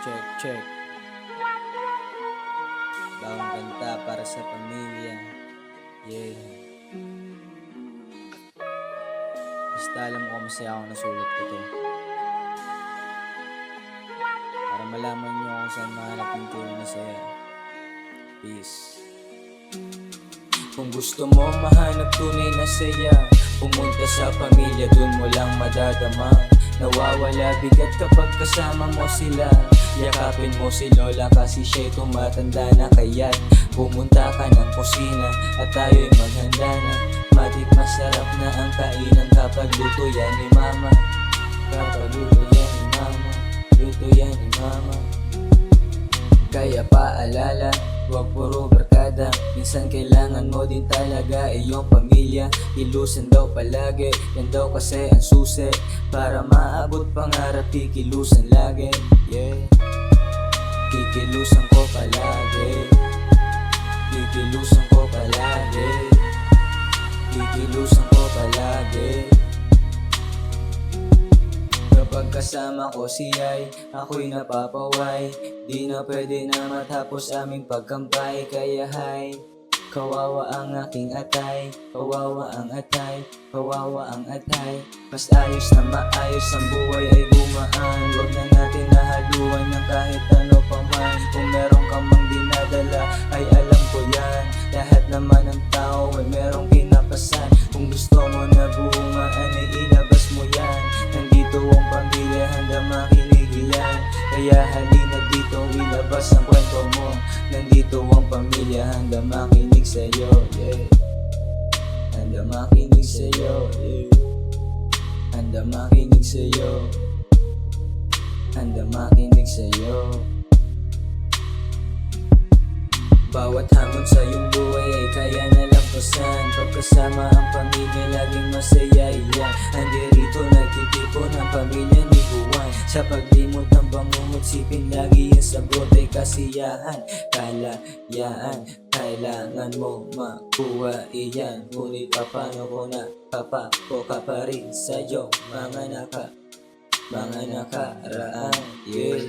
check. Bagong kanta para sa pamilya. Yeah. Basta alam ko masaya ako nasulat ko to. Para malaman nyo kung saan mahanap yung tunay na saya. Peace. Kung gusto mo mahanap tunay na saya, pumunta sa pamilya, dun mo lang madadama. Nawawala bigat kapag kasama mo sila. Yakapin mo si Lola kasi siya'y tumatanda na. Kaya't pumunta ka ng kusina at tayo'y maghanda na. Matik masarap na ang kainan kapag luto yan ni Mama. Kapag luto yan ni Mama, luto yan ni Mama. Kaya paalala, huwag puro barkada. Minsan kailangan mo din talaga iyong pamilya. Kilusan daw palagi, yan daw kasi ang susi. Para maabot pangarap, kikilusan lagi. Yeah. Kikilusan ko palagi. Kikilusan ko palagi. Kikilusan ko palagi. Kapag kasama ko si Ay, ako'y napapaway. Di na pwede na matapos aming pagkampay. Kaya hay, kawawa ang aking atay. Kawawa ang atay, kawawa ang atay. Mas ayos na maayos ang buhay ay bumaan. Huwag na natin nahaluan ng kahit ano pa man. Kung meron ka mang dinadala ay alam ko yan. Lahat naman ng tao ay merong pinapasan. Kung gusto mo na bungaan ay ilabas mo yan. Nandito ang pamilya, handa makinig yan. Kaya halina dito, ilabas ang kwento mo. Nandito ang pamilya, handa makinig sa'yo, yeah. Handa makinig sa'yo, yeah. Handa makinig sa'yo. Handa makinig sa'yo. Bawat hamon sa iyong buhay ay kaya na lampasan. Pagkasama ang pamilya, laging masaya iyan. Andirito nagtitipon ang pamilya ni Juan. Sa paglimot ng bangungot, sipin lagi yung sagot ay kasiyahan. Kalayaan, kailangan mo makuha iyan. Ngunit paano ko na papako ka pa rin sa'yo mga nakaraan, yeah.